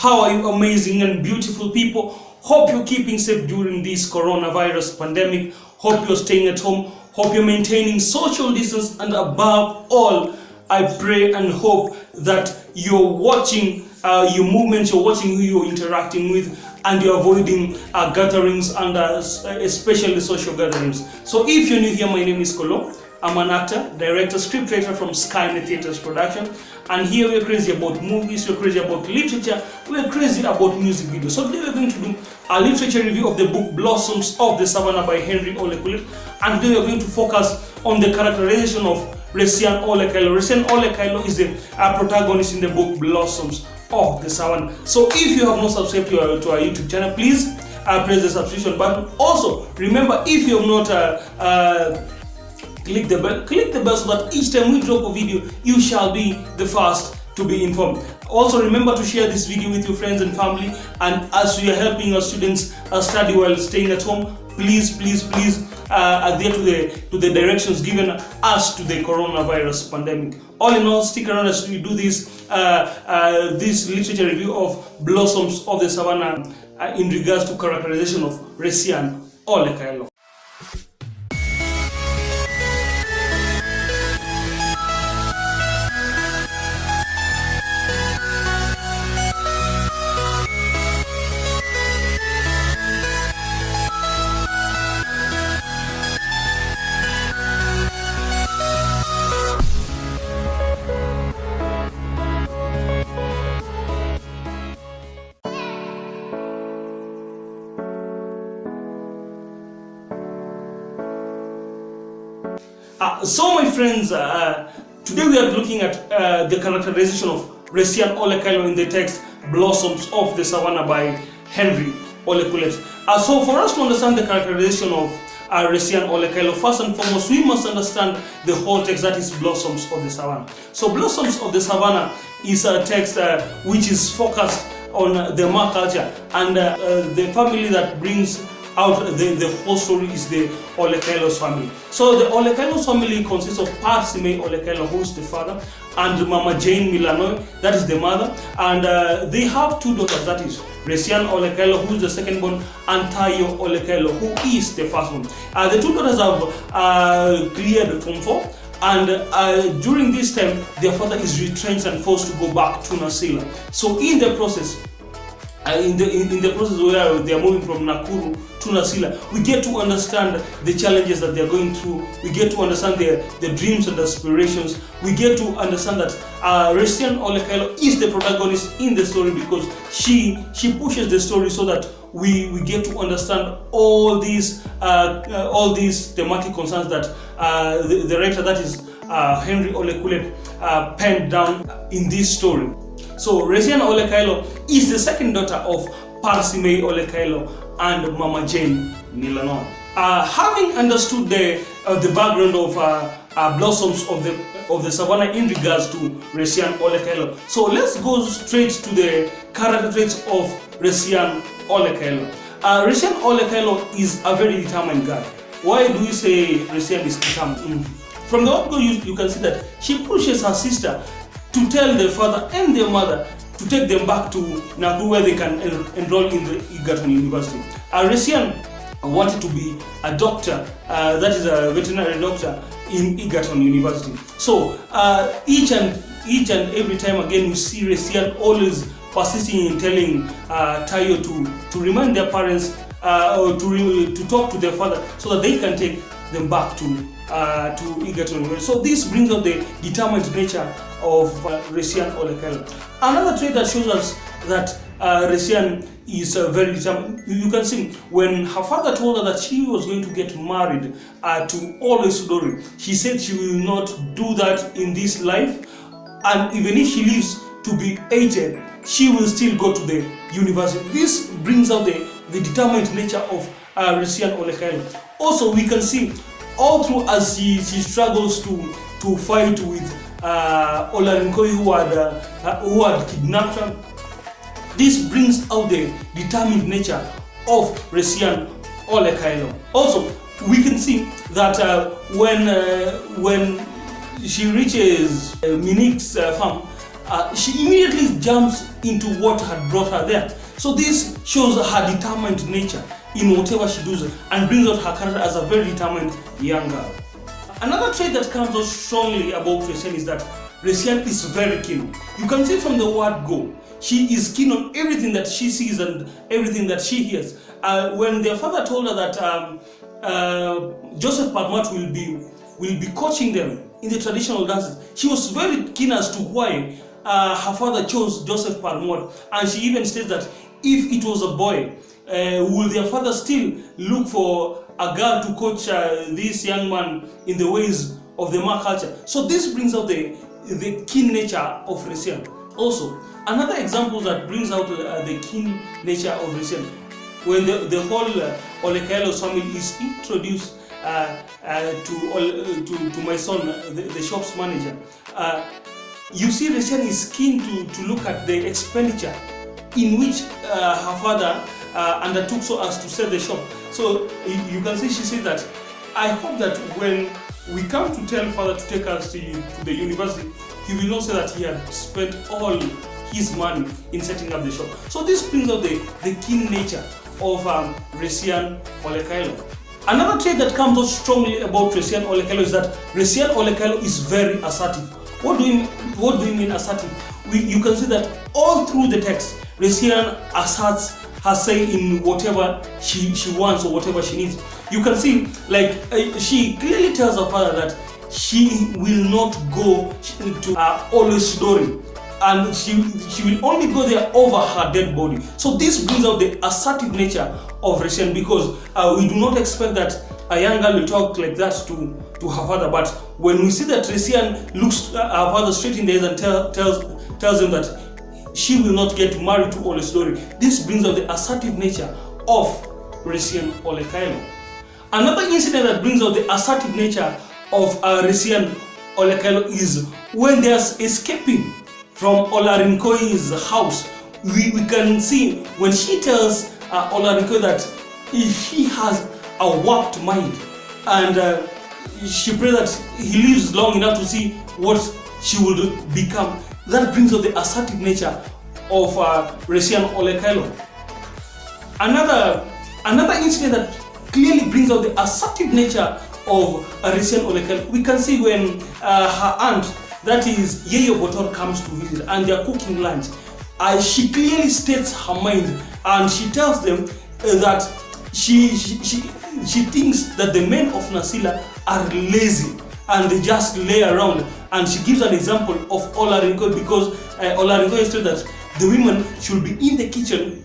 How are you amazing and beautiful people? Hope you're keeping safe during this coronavirus pandemic. Hope you're staying at home. Hope you're maintaining social distance, and above all, I pray and hope that you're watching your movements, you're watching who you're interacting with, and you're avoiding gatherings, and especially social gatherings. So if you're new here, my name is Collo. I'm an actor, director, scriptwriter from SKYNET Theatre's production, and here we're crazy about movies, we're crazy about literature, we're crazy about music videos. So today we're going to do a literature review of the book Blossoms of the Savannah by Resian Ole Kaelo, and today we're going to focus on the characterization of Resian Ole Kaelo. Resian Ole Kaelo is the protagonist in the book Blossoms of the Savannah. So if you have not subscribed to our YouTube channel, please press the subscription button. Also, remember, if you have not click the bell so that each time we drop a video, you shall be the first to be informed. Also, remember to share this video with your friends and family. And as we are helping our students study while staying at home, please adhere to the directions given us to the coronavirus pandemic. All in all, stick around as we do this literature review of Blossoms of the Savannah in regards to characterization of Resian Ole Kaelo. So my friends, today we are looking at the characterization of Resian Ole Kaelo in the text Blossoms of the Savannah by Resian Ole Kaelo. So for us to understand the characterization of Resian Ole Kaelo, first and foremost, we must understand the whole text, that is Blossoms of the Savannah. So Blossoms of the Savannah is a text which is focused on the Ma culture, and the family that brings out the whole story is the Ole Kaelo's family. So the Ole Kaelo's family consists of pessimist Ole Kaelo, who is the father, and Mama Jane Milanoy, that is the mother, and they have two daughters, that is Resian Ole Kaelo, who is the second born, and Tayo Ole Kaelo, who is the first one. The two daughters have cleared Form 4, and during this time their father is retrenched and forced to go back to Nasila. So in the process, in the process where they are moving from Nakuru to Nasila, we get to understand the challenges that they are going through. We get to understand their dreams and aspirations. We get to understand that Resian Ole Kaelo is the protagonist in the story, because she pushes the story so that we get to understand all these thematic concerns that the writer, that is Resian Ole Kaelo, penned down in this story. So Resian Ole Kaelo is the second daughter of pessimist Ole Kaelo and Mama Jane Milanoy. Having understood the background of Blossoms of the Savannah in regards to Resian Ole Kaelo, so let's go straight to the character traits of Resian Ole Kaelo. Resian Ole Kaelo is a very determined guy. Why do we say Resian is determined? From the article, you can see that she pushes her sister to tell their father and their mother to take them back to Nakuru, where they can enroll in the Egerton University. Resian wanted to be a doctor, that is a veterinary doctor in Egerton University. So each and every time again, we see Resian always persisting in telling Tayo to remind their parents or to talk to their father so that they can take them back to Egerton University. So this brings out the determined nature of Resian Ole Kaelo. Another trait that shows us that Resian is very determined, you can see when her father told her that she was going to get married to Ole Sudori, she said she will not do that in this life, and even if she lives to be 80, she will still go to the university. This brings out the determined nature of Resian Ole Kaelo. Also, we can see all through as she struggles to fight with Olarinkoi, who had kidnapped her. This brings out the determined nature of Resian Ole Kaelo. Also, we can see that when she reaches Minique's farm, she immediately jumps into what had brought her there. So this shows her determined nature in whatever she does and brings out her character as a very determined young girl. Another trait that comes out strongly about Resian is that Resian is very keen. You can see from the word go, she is keen on everything that she sees and everything that she hears. When their father told her that Joseph Parmot will be coaching them in the traditional dances, she was very keen as to why her father chose Joseph Parmot, and she even states that if it was a boy, will their father still look for a girl to coach this young man in the ways of the Ma culture? So this brings out the keen nature of Resian. Also, another example that brings out the keen nature of Resian, when the whole Ole Kaelo's family is introduced to my son, the shop's manager, you see Resian is keen to look at the expenditure in which her father undertook so as to set the shop. So you can see she said that, I hope that when we come to tell father to take us to the university, he will not say that he had spent all his money in setting up the shop. So this brings out the keen nature of Resian Ole Kaelo. Another trait that comes out strongly about Resian Ole Kaelo is that Resian Ole Kaelo is very assertive. What do you mean assertive? You can see that all through the text, Resian asserts her say in whatever she wants or whatever she needs. You can see, like, she clearly tells her father that she will not go to Ole Sidori, and she will only go there over her dead body. So this brings out the assertive nature of Resian, because we do not expect that a young girl will talk like that to her father. But when we see that Resian looks her father straight in the eyes and tells him that she will not get married to Ole Sidori, this brings out the assertive nature of Resian Ole Kaelo. Another incident that brings out the assertive nature of Resian Ole Kaelo is when there's escaping from Olarinkoi's house. We can see when she tells Olarinkoi that he has a warped mind, and she prays that he lives long enough to see what she will become. That brings out the assertive nature of Resian Ole Kaelo. Another incident that clearly brings out the assertive nature of Resian Ole Kaelo, we can see when her aunt, that is Yeyo Botor, comes to visit and they are cooking lunch. She clearly states her mind, and she tells them that she thinks that the men of Nasila are lazy and they just lay around. And she gives an example of Olarinkoi, because Olarinkoi stated that the women should be in the kitchen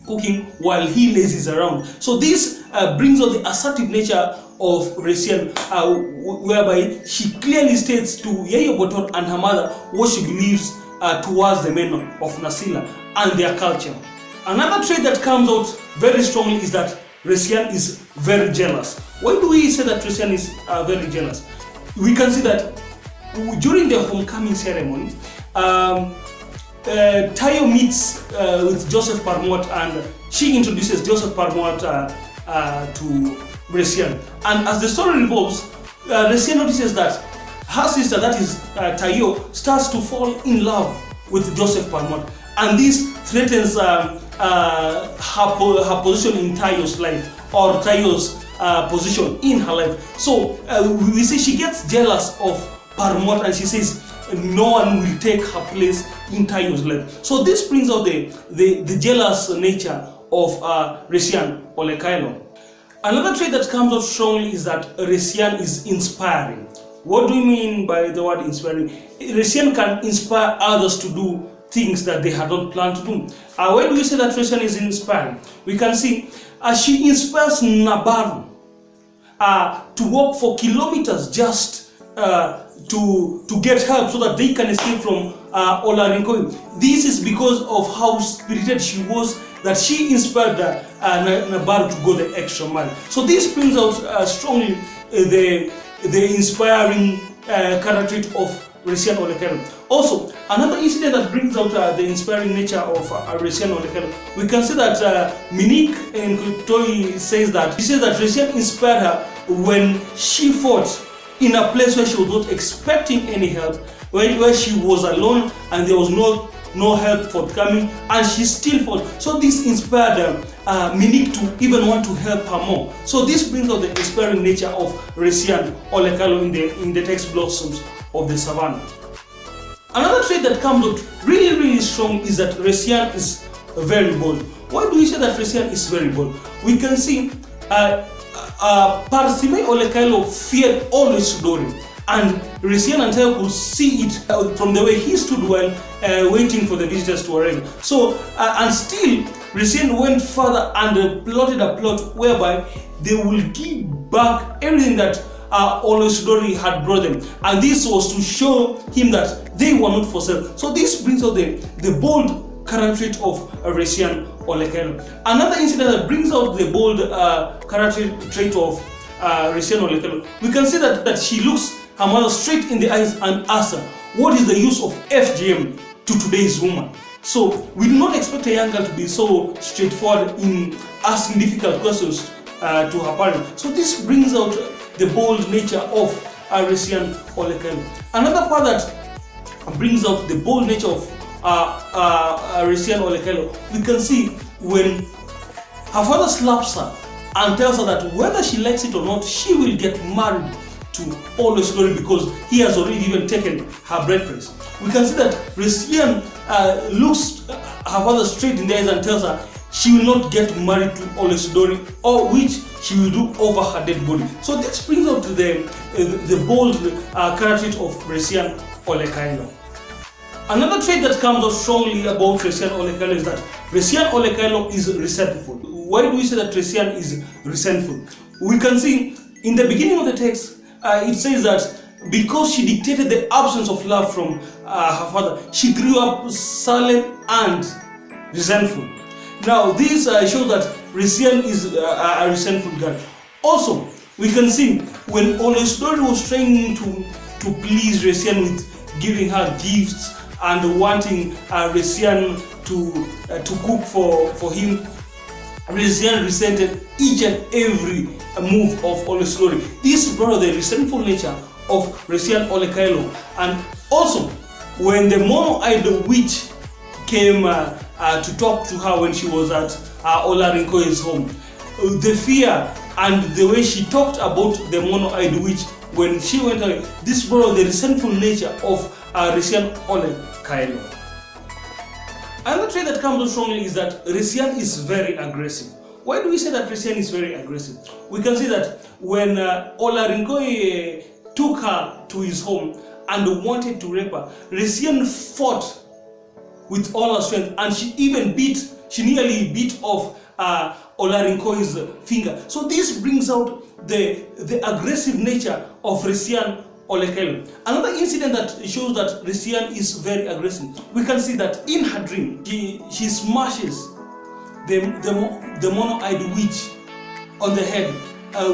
cooking while he lazes around. So this brings out the assertive nature of Resian, whereby she clearly states to Yeyo Botor and her mother what she believes towards the men of Nasila and their culture. Another trait that comes out very strongly is that Resian is very jealous. Why do we say that Resian is very jealous? We can see that during the homecoming ceremony, Tayo meets with Joseph Parmot, and she introduces Joseph Parmot to Resian. And as the story revolves, Resian notices that her sister, that is Tayo, starts to fall in love with Joseph Parmot, and this threatens her position in Tayo's life, or Tayo's position in her life. So we see she gets jealous of Parmot, and she says no one will take her place in Tayo's life. So this brings out the jealous nature of Resian Ole Kaelo. Another trait that comes out strongly is that Resian is inspiring. What do you mean by the word inspiring? Resian can inspire others to do things that they had not planned to do. Why do we say that Resian is inspiring? We can see she inspires Nabaru to walk for kilometers just to get help so that they can escape from Olarinkoi. This is because of how spirited she was, that she inspired Nabaru to go the extra mile. So this brings out strongly the inspiring character of Resian Ole Kaelo. Also, another incident that brings out the inspiring nature of Resian Ole Kaelo, we can see that Monique Nkutoi says that Resian inspired her when she fought in a place where she was not expecting any help, where she was alone and there was no help forthcoming, and she still fought. So this inspired Monique to even want to help her more. So this brings out the inspiring nature of Resian Ole Kaelo in the text Blossoms of the Savannah. Another trait that comes out really strong is that Resian is very bold. Why do we say that Resian is very bold? We can see Parsimei Ole Kaelo feared always Dori, and Resian and Tayo could see it from the way he stood while waiting for the visitors to arrive. So, and still, Resian went further and plotted a plot whereby they will give back everything that Olosidori had brought them, and this was to show him that they were not for sale. So this brings out the bold character trait of Resian Ole Kaelo. Another incident that brings out the bold character trait of Resian Ole Kaelo, we can see that she looks her mother straight in the eyes and asks her, what is the use of FGM to today's woman? So we do not expect a young girl to be so straightforward in asking difficult questions to her parents. So this brings out the bold nature of Resian Ole Kaelo. Another part that brings out the bold nature of Resian Ole Kaelo, we can see when her father slaps her and tells her that whether she likes it or not, she will get married to Olosidori because he has already even taken her bride price. We can see that Resian looks her father straight in the eyes and tells her she will not get married to Olosidori, or which she will do over her dead body. So this brings out the bold character of Resian Ole Kaelo. Another trait that comes out strongly about Resian Ole Kaelo is that Resian Ole Kaelo is resentful. Why do we say that Resian is resentful? We can see in the beginning of the text, it says that because she dictated the absence of love from her father, she grew up silent and resentful. Now this shows that Resian is a resentful girl. Also, we can see when Olosidori was trying to please Resian with giving her gifts and wanting Resian to cook for him, Resian resented each and every move of Olosidori. This brought the resentful nature of Resian Ole Kaelo. And also, when the mono-eyed witch came to talk to her when she was at Olarinko's home, the fear and the way she talked about the mono-eyed witch when she went away, this brought the resentful nature of Resian Ole Kaelo. Another trait that comes out strongly is that Resian is very aggressive. Why do we say that Resian is very aggressive? We can see that when Olarinkoe took her to his home and wanted to rape her, Resian fought with all her strength, and she nearly beat off Olarinkoe's finger. So this brings out the aggressive nature of Resian Ole Kaelo. Another incident that shows that Resian is very aggressive, we can see that in her dream, she smashes the mono-eyed witch on the head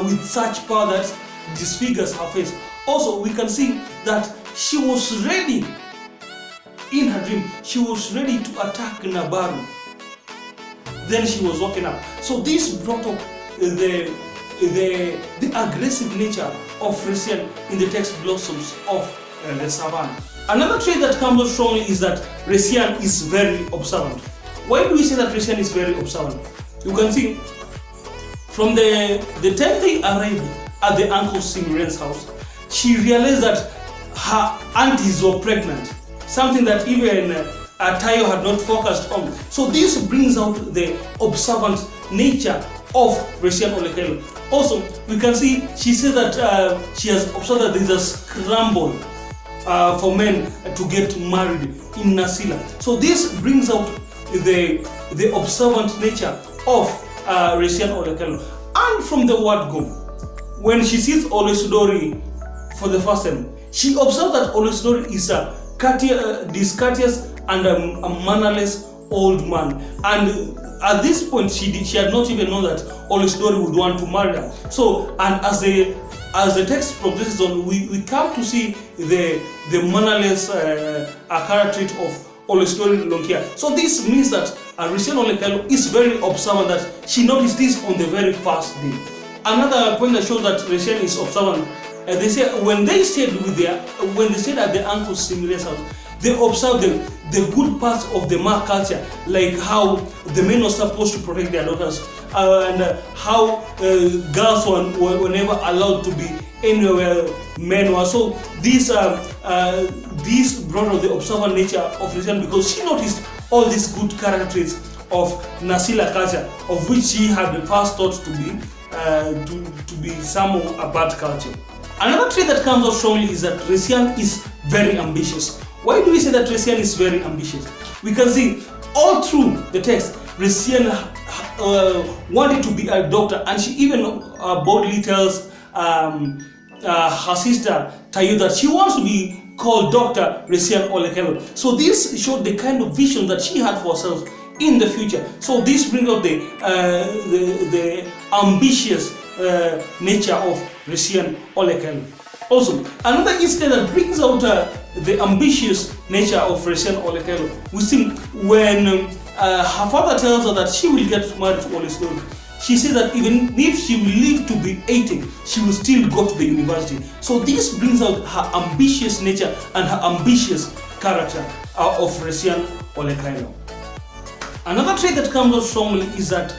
with such power that disfigures her face. Also, we can see that she was ready, in her dream, she was ready to attack Nabaru. Then she was woken up. So this brought up the aggressive nature of Resian in the text Blossoms of the Savannah. Another trait that comes out strongly is that Resian is very observant. Why do we say that Resian is very observant? You can see from the time they arrived at the Uncle Simren's house, she realized that her aunties were pregnant, something that even Tayo had not focused on. So this brings out the observant nature of Resian Ole Kaelo. Also, we can see she says that she has observed that there is a scramble for men to get married in Nasila. So this brings out the observant nature of Resian Ole Kaelo. And from the word go, when she sees Olosidori for the first time, she observed that Olosidori is a discourteous and a mannerless old man. And at this point, she had not even known that Olosidori would want to marry her. So, and as the text progresses on, we come to see the mannerless character of Olosidori Lonkia. So this means that Resian Ole Kaelo is very observant, that she noticed this on the very first day. Another point that shows that Resian is observant they say when they stayed at their uncle's Simile's house, they observed the good parts of the Ma culture, like how the men were supposed to protect their daughters, and how girls were never allowed to be anywhere men were. So this brought out the observant nature of Resian, because she noticed all these good character traits of Nasila culture, of which she had first thought to be somehow a bad culture. Another trait that comes out strongly is that Resian is very ambitious. Why do we say that Resian is very ambitious? We can see all through the text, Resian wanted to be a doctor, and she even boldly tells her sister Tayo that she wants to be called Dr. Resian Ole Kaelo. So this showed the kind of vision that she had for herself in the future. So this brings out the ambitious nature of Resian Ole Kaelo. Also, another incident that brings out the ambitious nature of Resian Ole Kaelo, we see when her father tells her that she will get married to Ole Sloan. She says that even if she will live to be 80, she will still go to the university. So this brings out her ambitious nature and her ambitious character of Resian Ole Kaelo. Another trait that comes out strongly is that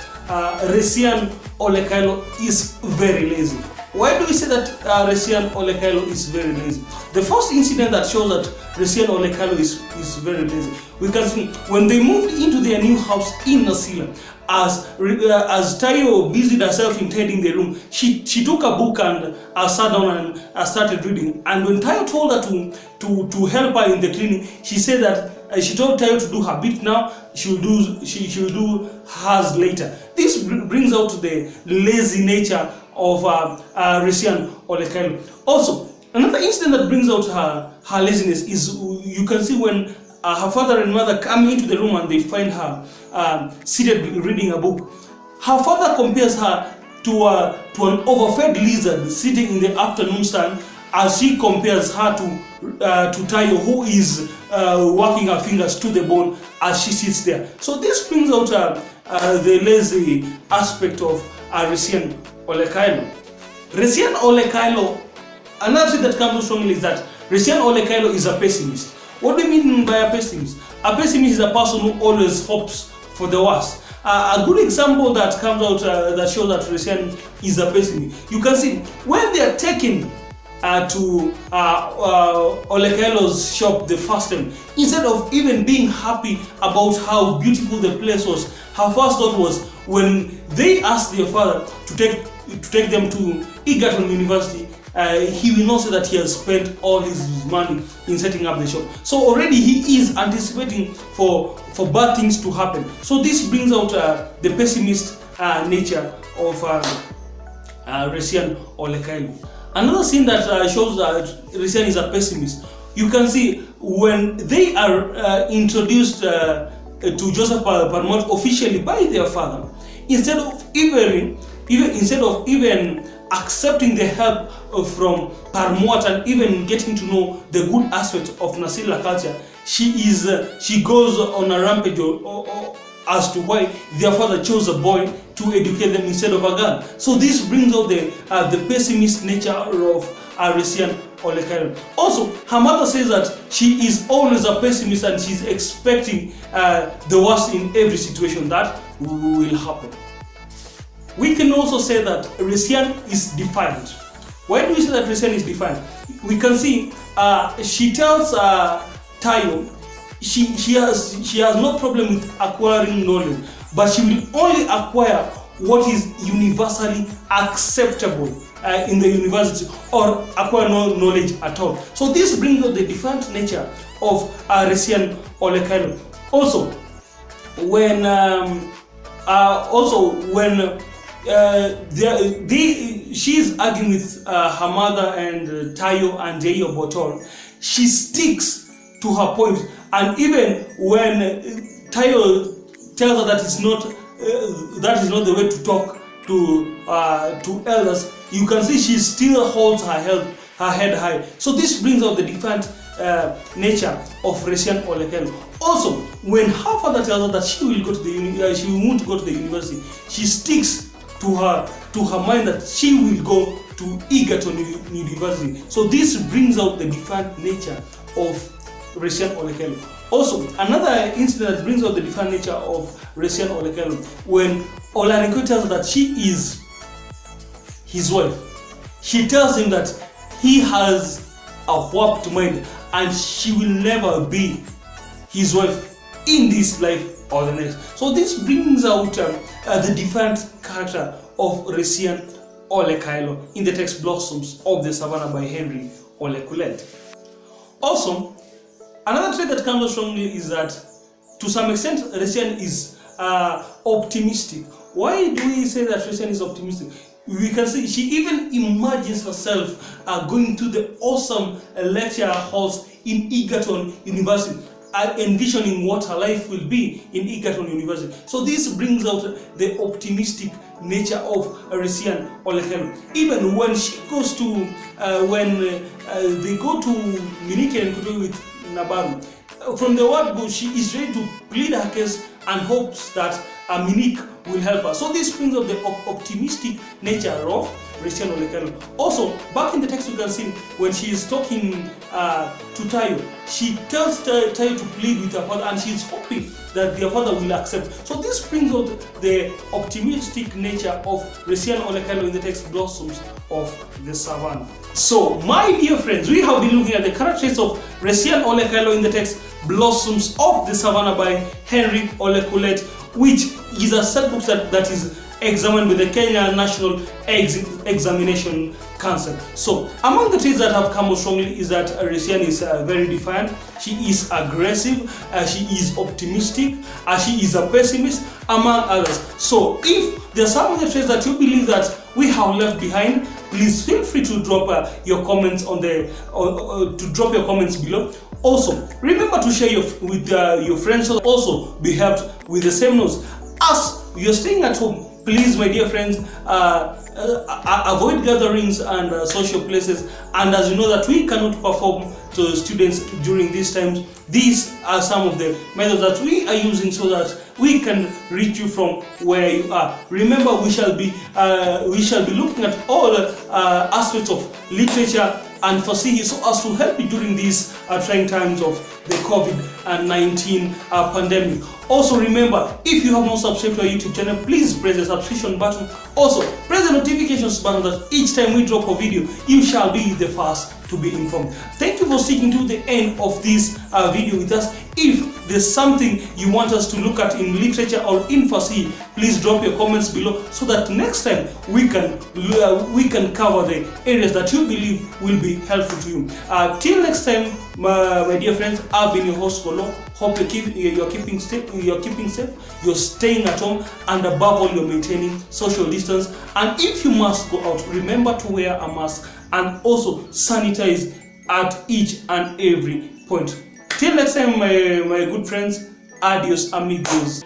Resian Ole Kaelo is very lazy. Why do we say that Resian Ole Kaelo is very lazy? The first incident that shows that Resian Ole Kaelo is very lazy, we can see when they moved into their new house in Nasila. As Tayo busied herself in tending the room, she took a book and sat down and started reading. And when Tayo told her to help her in the cleaning, she said that she told Tayo to do her bit now, she will do hers later. This brings out the lazy nature of Resian Ole Kaelo. Also, another incident that brings out her laziness is, you can see when her father and mother come into the room and they find her seated reading a book. Her father compares her to an overfed lizard sitting in the afternoon sun, as she compares her to Tayo, who is working her fingers to the bone as she sits there. So this brings out the lazy aspect of Resian Ole Kaelo. Resian Ole Kaelo, another thing that comes strongly is that Resian Ole Kaelo is a pessimist. What do you mean by a pessimist? A pessimist is a person who always hopes for the worst. A good example that comes out that shows that Resian is a pessimist. You can see when they are taken to Ole Kaelo's shop the first time, instead of even being happy about how beautiful the place was, her first thought was when they asked their father to take them to Egerton University, he will not say that he has spent all his money in setting up the shop. So already he is anticipating for bad things to happen. So this brings out the pessimist nature of Resian Ole Kaelo. Another thing that shows that Resian is a pessimist, you can see when they are introduced to Joseph Parmot officially by their father, instead of even accepting the help from Parmot and even getting to know the good aspects of Nasila culture, she goes on a rampage as to why their father chose a boy to educate them instead of a girl. So this brings out the pessimist nature of Resian Ole Kaelo. Also, her mother says that she is always a pessimist and she's expecting the worst in every situation that will happen. We can also say that Resian is defiant. Why do we say that Resian is defiant? We can see she tells Tayo she has no problem with acquiring knowledge, but she will only acquire what is universally acceptable in the university, or acquire no knowledge at all. So this brings out the defiant nature of Resian Ole Kaelo. Also, when she's arguing with her mother and Tayo and Jeyo Botol, she sticks to her point, and even when Tayo tells her that is not the way to talk to elders, you can see she still holds her head high. So this brings out the defiant nature of Resian Ole Kaelo. Also, when her father tells her that she won't go to the university, she sticks to her mind that she will go to Egerton University. So this brings out the defiant nature of Resian Ole Kaelo. Also, another incident that brings out the defiant nature of Resian Ole Kaelo, when Olariko tells her that she is his wife. She tells him that he has a warped mind and she will never be his wife in this life or the next. So this brings out the defiant character of Resian Ole Kaelo in the text Blossoms of the Savannah by Henry Ole Kaelo. Also, another trait that comes out strongly is that, to some extent, Resian is optimistic. Why do we say that Resian is optimistic? We can see she even imagines herself going to the awesome lecture halls in Egerton University, envisioning what her life will be in Egerton University. So this brings out the optimistic nature of Resian Ole Kaelo. Even when she goes to, they go to Minike and Kutu with Nabaru, from the word go, she is ready to plead her case and hopes that Monique will help her. So this brings up the optimistic nature of Resian Ole Kaelo. Also, back in the text, you can see when she is talking to Tayo, she tells Tayo to plead with her father, and she is hoping that their father will accept. So this brings out the optimistic nature of Resian Ole Kaelo in the text Blossoms of the Savannah. So, my dear friends, we have been looking at the characteristics of Resian Ole Kaelo in the text Blossoms of the Savannah by Henry Ole Kaelo, which is a set book that is examined with the Kenya National Examination Council. So, among the traits that have come out strongly is that Resian is very defiant, she is aggressive, she is optimistic, she is a pessimist, among others. So, if there are some of the traits that you believe that we have left behind, please feel free to drop your comments on the to drop your comments below. Also, remember to share with your friends, so also be helped with the same notes. As you're staying at home, please, my dear friends, avoid gatherings and social places. And as you know that we cannot perform to students during these times, these are some of the methods that we are using so that we can reach you from where you are. Remember, we shall be looking at all aspects of literature and Fasihi so as to help you during these trying times of the COVID-19 pandemic. Also remember, if you have not subscribed to our YouTube channel, please press the subscription button. Also, press the notifications button that each time we drop a video, you shall be the first to be informed. Thank you for sticking to the end of this video with us. If there's something you want us to look at in literature or in Fasihi, please drop your comments below so that next time we can cover the areas that you believe will be helpful to you. Till next time, my dear friends, I've been your host Collo. Hope you're keeping safe, you're staying at home, and above all, you're maintaining social distance. And if you must go out, remember to wear a mask and also sanitize at each and every point. Till next time, my good friends, adios amigos.